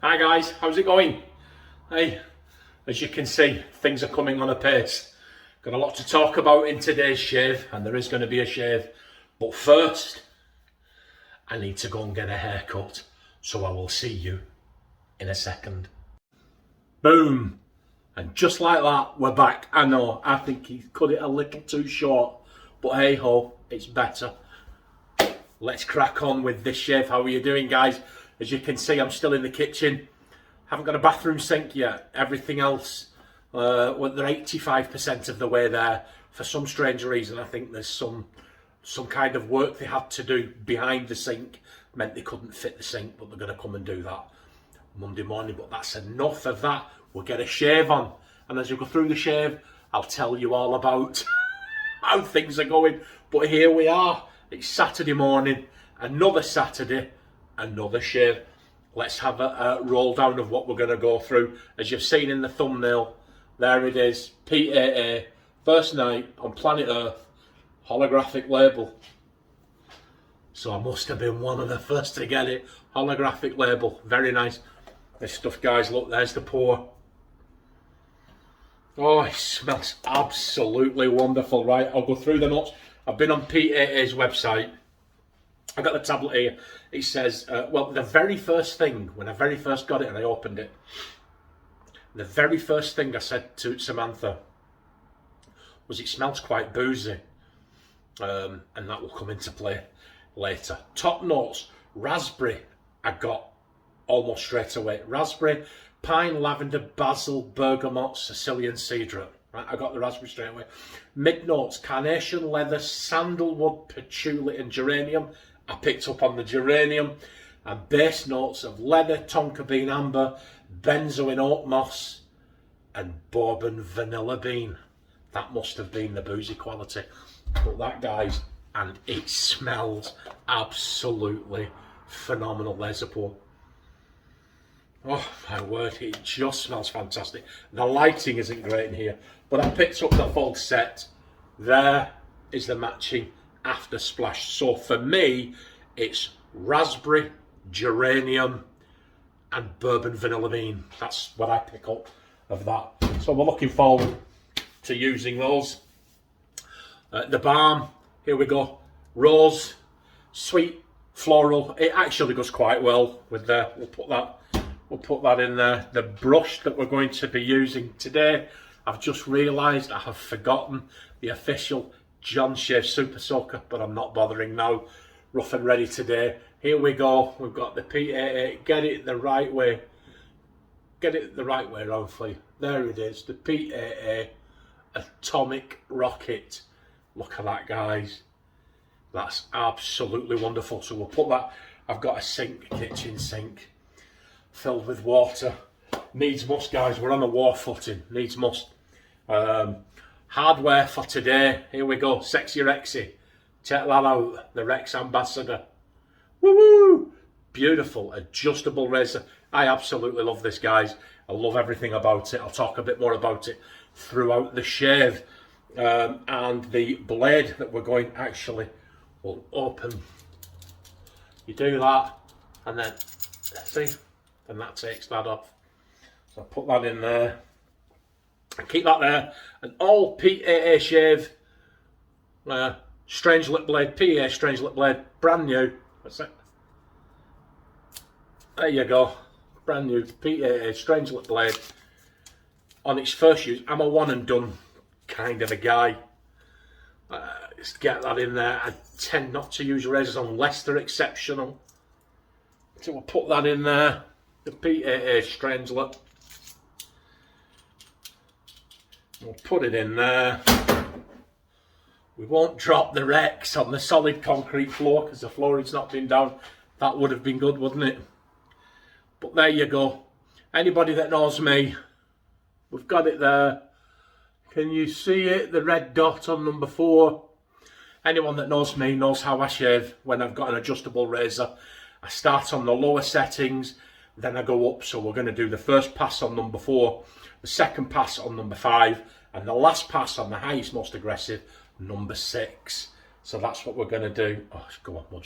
Hi guys, how's it going? Hey, as you can see, things are coming on apace. Got a lot to talk about in today's shave, and there is going to be a shave. But first, I need to go and get a haircut, so I will see you in a second. Boom! And just like that, we're back. I know, I think he cut it a little too short, but hey ho, it's better. Let's crack on with this shave. How are you doing, guys? As you can see, I'm still in the kitchen. Haven't got a bathroom sink yet. Everything else, they're 85% of the way there. For some strange reason, I think there's some kind of work they had to do behind the sink. Meant they couldn't fit the sink, but they're going to come and do that Monday morning. But that's enough of that. We'll get a shave on. And as you go through the shave, I'll tell you all about how things are going. But here we are. It's Saturday morning. Another Saturday. Another shave. Let's have a roll down of what we're going to go through. As you've seen in the thumbnail, there it is. PAA, first night on planet Earth, holographic label. So I must have been one of the first to get it. Holographic label, very nice. This stuff, guys, look, there's the pour. Oh, it smells absolutely wonderful. Right, I'll go through the notes. I've been on PAA's website. I got the tablet here. It says, well, the very first thing, when I very first got it and I opened it, the very first thing I said to Samantha was it smells quite boozy. And that will come into play later. Top notes, raspberry, I got almost straight away. Raspberry, pine, lavender, basil, bergamot, Sicilian cedar. Right, I got the raspberry straight away. Mid notes, carnation, leather, sandalwood, patchouli and geranium. I picked up on the geranium. And base notes of leather, tonka bean amber, benzoin oak moss and bourbon vanilla bean. That must have been the boozy quality. But that, guys, and it smells absolutely phenomenal. There's a pour. Oh my word, it just smells fantastic. The lighting isn't great in here, but I picked up the full set. There is the matching after splash. So for me, it's raspberry, geranium and bourbon vanilla bean. That's what I pick up of that. So we're looking forward to using those. The balm, here we go. Rose, sweet, floral. It actually goes quite well with the, we'll put that in there. The brush that we're going to be using today, I've just realised I have forgotten the official John Shave Super Soaker, but I'm not bothering now. Rough and ready today. Here we go. We've got the PAA. Get it the right way. Get it the right way around for you. There it is. The PAA Atomic Rocket. Look at that, guys. That's absolutely wonderful. So we'll put that. I've got a sink, kitchen sink, filled with water. Needs must, guys. We're on a war footing. Needs must. Hardware for today. Here we go. Sexy Rexy. Check that out. The Rex Ambassador. Woo-woo! Beautiful adjustable razor. I absolutely love this, guys. I love everything about it. I'll talk a bit more about it throughout the shave. And the blade that we're going actually will open. You do that, and then see, and that takes that off. So I'll put that in there. And keep that there. An all PAA shave, strange lip blade, PAA strange lip blade, brand new. That's it. There you go, brand new PAA strange lip blade. On its first use, I'm a one and done kind of a guy. Just get that in there. I tend not to use razors unless they're exceptional. So we'll put that in there. The PAA strange lip. We'll put it in there. We won't drop the Rex on the solid concrete floor because the flooring's not been down. That would have been good, wouldn't it? But there you go. Anybody that knows me, we've got it there. Can you see it? The red dot on number 4. Anyone that knows me knows how I shave when I've got an adjustable razor. I start on the lower settings, then I go up. So we're going to do the first pass on number 4, the second pass on number 5, and the last pass on the highest, most aggressive, number 6. So that's what we're going to do. Oh, go on, we'll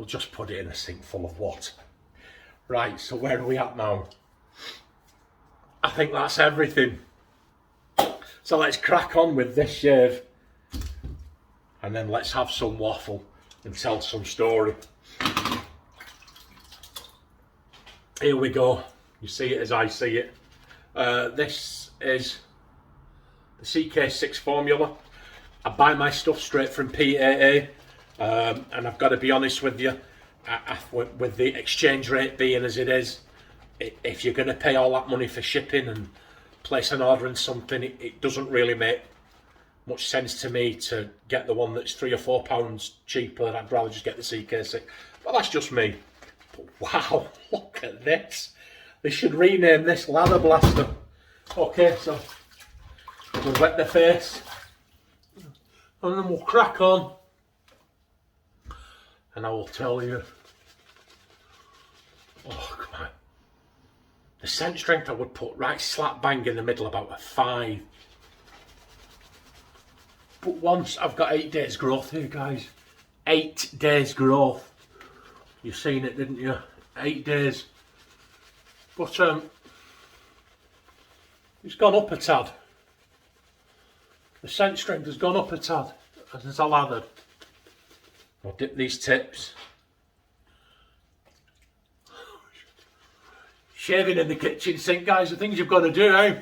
just put it in a sink full of water. Right, so where are we at now? I think that's everything. So let's crack on with this shave. And then let's have some waffle and tell some story. Here we go. You see it as I see it. This is the CK6 formula. I buy my stuff straight from PAA. And I've got to be honest with you, with the exchange rate being as it is, if you're going to pay all that money for shipping and place an order and something, it doesn't really make much sense to me to get the one that's £3 or £4 cheaper. I'd rather just get the CK6. But that's just me. But wow, look at this. They should rename this Ladder Blaster. Okay, so we'll wet the face and then we'll crack on. And I will tell you, oh come on, the scent strength I would put right slap bang in the middle, about a 5. But once I've got 8 days growth here, guys. 8 days growth. You've seen it, didn't you? 8 days. But it's gone up a tad. The scent strength has gone up a tad as I lathered. I'll dip these tips. Shaving in the kitchen sink, guys, the things you've got to do, eh?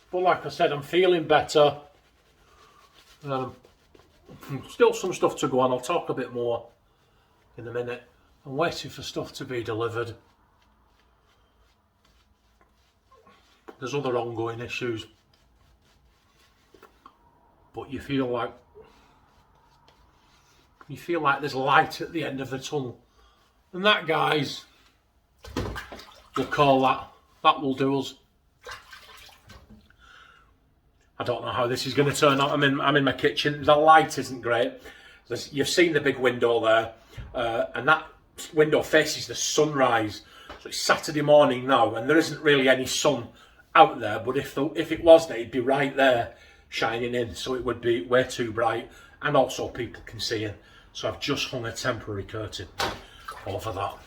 But like I said, I'm feeling better. Still some stuff to go on. I'll talk a bit more in a minute. I'm waiting for stuff to be delivered. There's other ongoing issues. But you feel like there's light at the end of the tunnel. And that, guys, we'll call that will do us. I don't know how this is going to turn out. I'm in my kitchen. The light isn't great. You've seen the big window there, and that window faces the sunrise. So it's Saturday morning now, and there isn't really any sun out there. But if it was there, it'd be right there, shining in. So it would be way too bright, and also people can see it. So I've just hung a temporary curtain over that.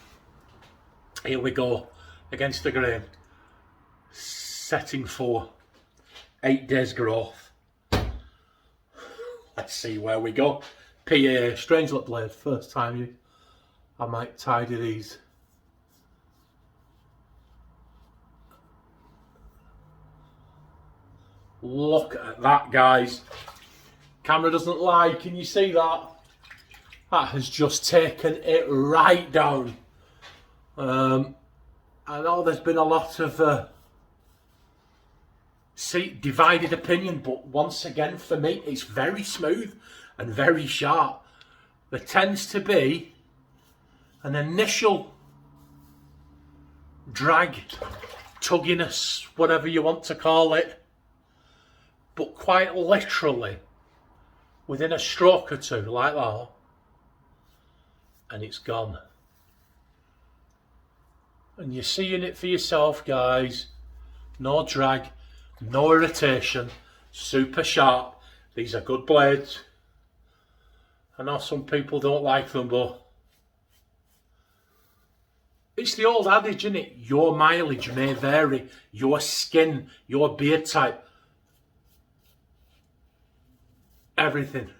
Here we go, against the grain. Setting for 8 days growth. Let's see where we go. PAA, strange look blade, first time I might tidy these. Look at that, guys. Camera doesn't lie, can you see that? That has just taken it right down. I know there's been a lot of divided opinion, but once again for me it's very smooth and very sharp. There tends to be an initial drag, tugginess, whatever you want to call it, but quite literally within a stroke or two like that, and it's gone. And you're seeing it for yourself, guys. No drag, no irritation, super sharp. These are good blades. I know some people don't like them, but it's the old adage, isn't it? Your mileage may vary, your skin, your beard type, everything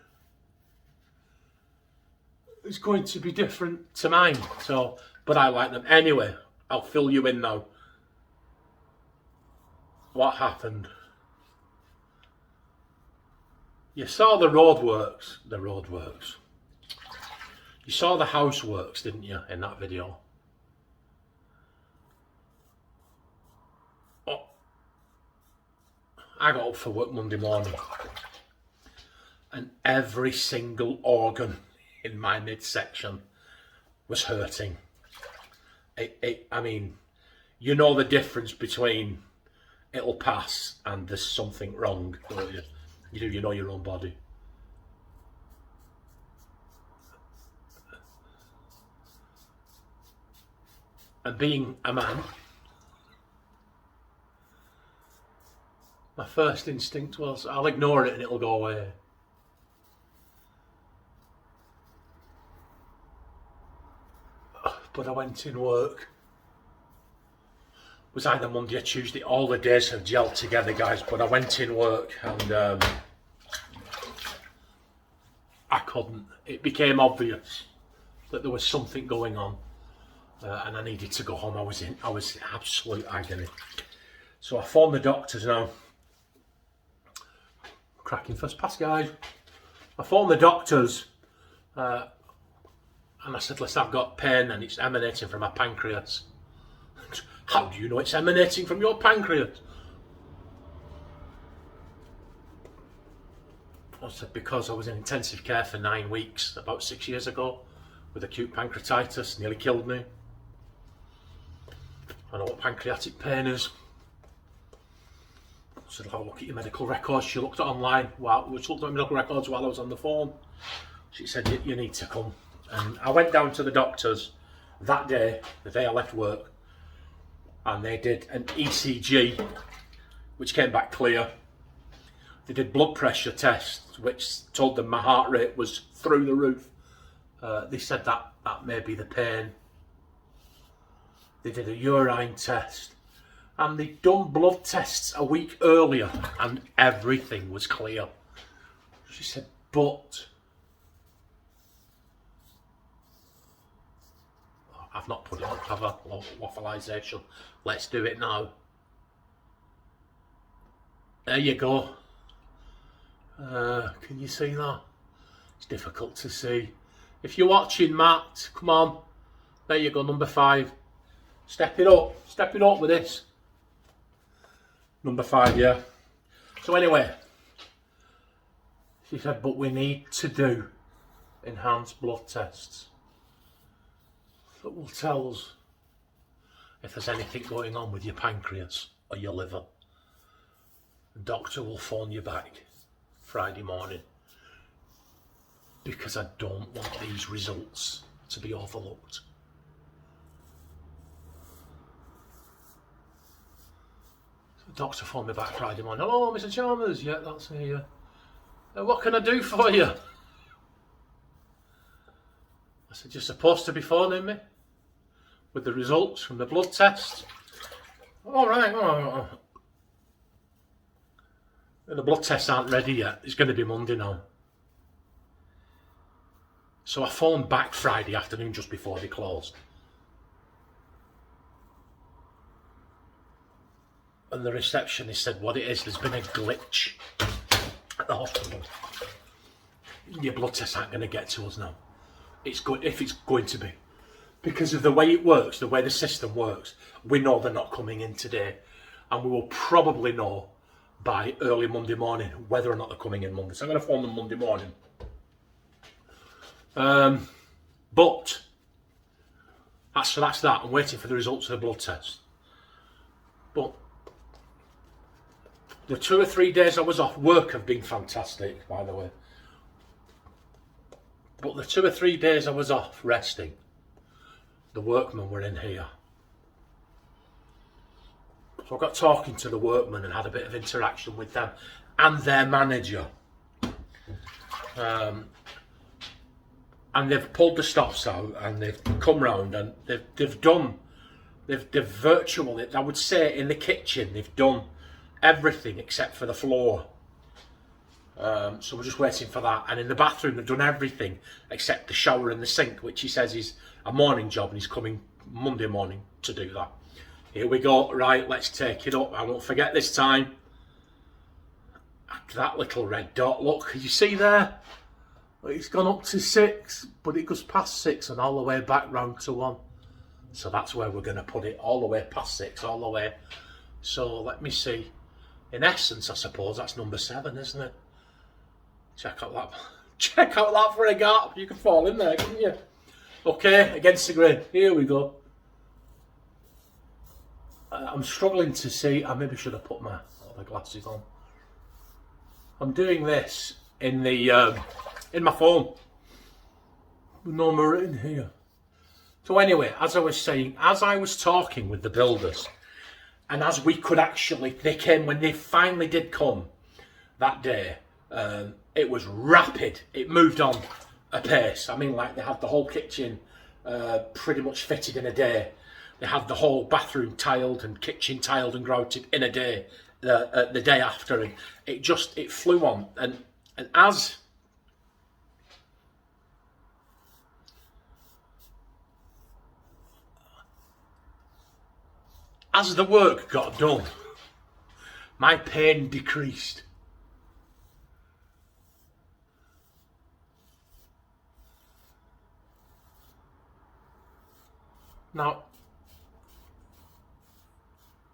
is going to be different to mine. So, but I like them. Anyway, I'll fill you in now. What happened? You saw the roadworks. You saw the houseworks, didn't you, in that video? Oh, I got up for work Monday morning, and every single organ in my midsection was hurting. I mean, you know the difference between it'll pass and there's something wrong, don't you? You know your own body. And being a man, my first instinct was, I'll ignore it and it'll go away. but I went in work. It was either Monday or Tuesday. All the days have gelled together, guys, but I went in work and I couldn't. It became obvious that there was something going on and I needed to go home. I was in absolute agony. So I phoned the doctors now. Cracking first pass, guys. I phoned the doctors and I said, listen, I've got pain and it's emanating from my pancreas. How do you know it's emanating from your pancreas? I said, because I was in intensive care for 9 weeks about 6 years ago with acute pancreatitis, nearly killed me. I know what pancreatic pain is. I said, I'll look at your medical records. She looked at online, she looked at my medical records while I was on the phone. She said, you need to come. And I went down to the doctors that day, the day I left work, and they did an ECG, which came back clear. They did blood pressure tests, which told them my heart rate was through the roof. They said that may be the pain. They did a urine test, and they'd done blood tests a week earlier, and everything was clear. She said, but I've not put it on cover, waffleisation. Let's do it now. There you go. Can you see that? It's difficult to see. If you're watching, Matt, come on. There you go, number 5. Step it up with this. Number 5, yeah. So anyway, she said, but we need to do enhanced blood tests that will tell us if there's anything going on with your pancreas or your liver. The doctor will phone you back Friday morning, because I don't want these results to be overlooked. So the doctor phoned me back Friday morning. Hello, Mr. Chalmers. Yeah, that's me. What can I do for you? I said, you're supposed to be phoning me with the results from the blood test. All right. Oh. The blood tests aren't ready yet. It's going to be Monday now. So I phoned back Friday afternoon just before they closed. And the receptionist said what it is, there's been a glitch at the hospital. Your blood tests aren't going to get to us now. If it's going to be. Because of the way it works, the way the system works, we know they're not coming in today. And we will probably know by early Monday morning whether or not they're coming in Monday. So I'm going to phone them Monday morning. But that's that. I'm waiting for the results of the blood test. But the 2 or 3 days I was off work have been fantastic, by the way. But the 2 or 3 days I was off resting, the workmen were in here. So I got talking to the workmen and had a bit of interaction with them and their manager. And they've pulled the stops out and they've come round and they've virtually, I would say in the kitchen, they've done everything except for the floor. So we're just waiting for that. And in the bathroom, they've done everything except the shower and the sink, which he says is a morning job and he's coming Monday morning to do that. Here we go. Right, let's take it up. I won't forget this time. That little red dot, look, can you see there? It's gone up to 6, but it goes past 6 and all the way back round to 1. So that's where we're going to put it, all the way past 6, all the way. So let me see. In essence, I suppose that's number 7, isn't it? Check out that for a gap. You can fall in there, couldn't you? Okay, against the grain. Here we go. I'm struggling to see. I maybe should have put my glasses on. I'm doing this in my phone. With no mirror in here. So anyway, as I was saying, as I was talking with the builders, and as we could actually, they came when they finally did come that day. It was rapid. It moved on apace. I mean, like they had the whole kitchen pretty much fitted in a day. They had the whole bathroom tiled and kitchen tiled and grouted in a day, the day after, and it flew on. And as the work got done, my pain decreased. Now,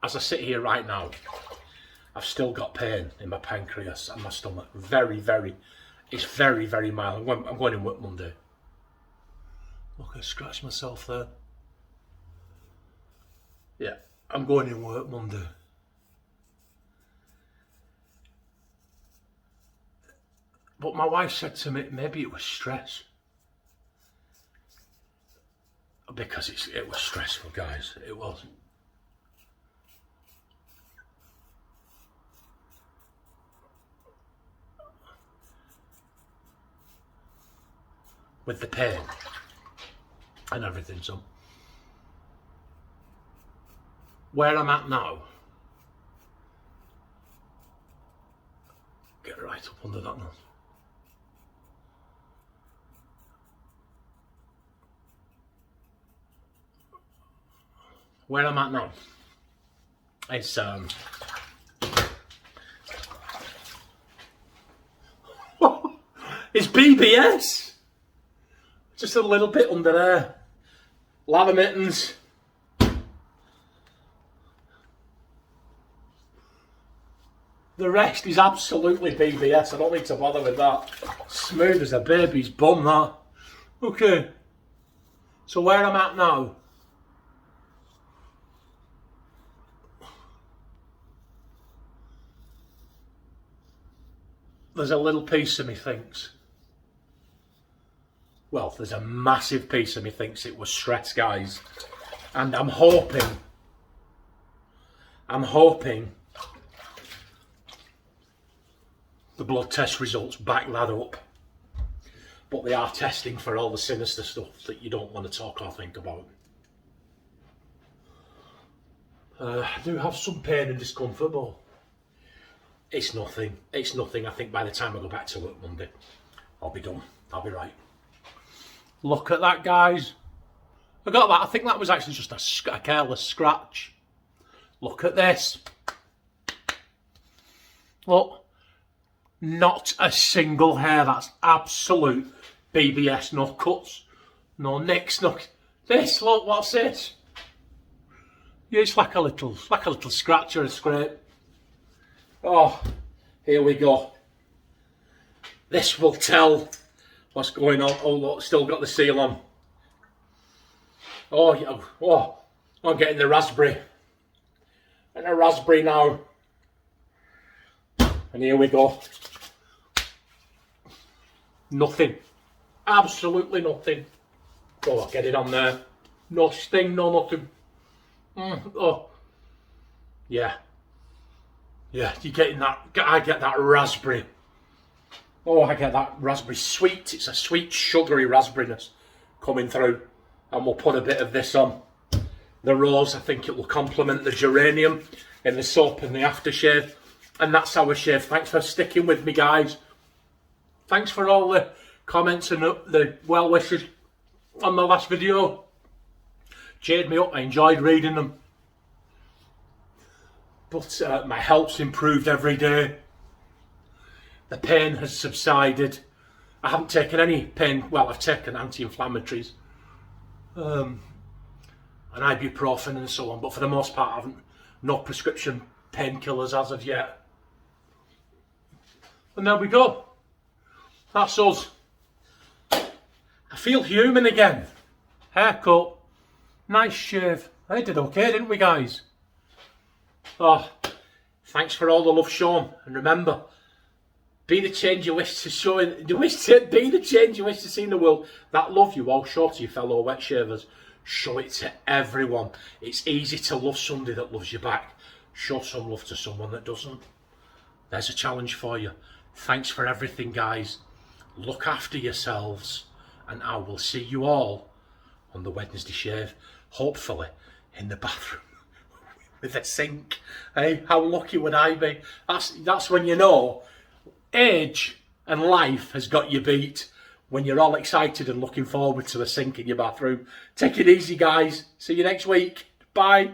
as I sit here right now, I've still got pain in my pancreas and my stomach. It's very, very mild. I'm going in work Monday. Look, I scratched myself there. Yeah, I'm going in work Monday. But my wife said to me, maybe it was stress. Because it was stressful, guys. It was. With the pain and everything, so where I'm at now, get right up under that now. Where I'm at now, it's it's BBS. Just a little bit under there. Lather mittens. The rest is absolutely BBS. I don't need to bother with that. Smooth as a baby's bum, that. Okay. So where I'm at now, there's a little piece of me thinks, well, there's a massive piece of me thinks it was stress, guys. And I'm hoping the blood test results back that up. But they are testing for all the sinister stuff that you don't want to talk or think about. I do have some pain and discomfort, but it's nothing. It's nothing. I think by the time I go back to work Monday, I'll be done. I'll be right. Look at that, guys. I got that. I think that was actually just a careless scratch. Look at this. Look. Not a single hair. That's absolute BBS. No cuts. No nicks. No. This. Look. What's this? Yeah, it's like a little scratch or a scrape. Oh, here we go. This will tell what's going on. Oh, look, still got the seal on. Oh, yeah. Oh, I'm getting the raspberry. And a raspberry now. And here we go. Nothing. Absolutely nothing. Oh, I'll get it on there. No sting, no nothing. Oh. Yeah. Yeah, you're getting that. I get that raspberry. Oh, I get that raspberry sweet. It's a sweet, sugary raspberryness coming through. And we'll put a bit of this on. The rose, I think it will complement the geranium in the soap and the aftershave. And that's our shave. Thanks for sticking with me, guys. Thanks for all the comments and the well wishes on the last video. Cheered me up. I enjoyed reading them. But my health's improved every day. The pain has subsided. I haven't taken any pain. Well, I've taken anti-inflammatories, and ibuprofen and so on. But for the most part, I haven't. No prescription painkillers as of yet. And there we go. That's us. I feel human again. Haircut. Nice shave. I did okay, didn't we, guys? Oh, thanks for all the love shown. And remember, be the change you wish to show. Be the change you wish to see in the world. That love you all show to your fellow wet shavers. Show it to everyone. It's easy to love somebody that loves you back. Show some love to someone that doesn't. There's a challenge for you. Thanks for everything, guys. Look after yourselves, and I will see you all on the Wednesday shave, hopefully in the bathroom with a sink. Hey, how lucky would I be? That's when you know age and life has got you beat, when you're all excited and looking forward to a sink in your bathroom. Take it easy, guys. See you next week. Bye.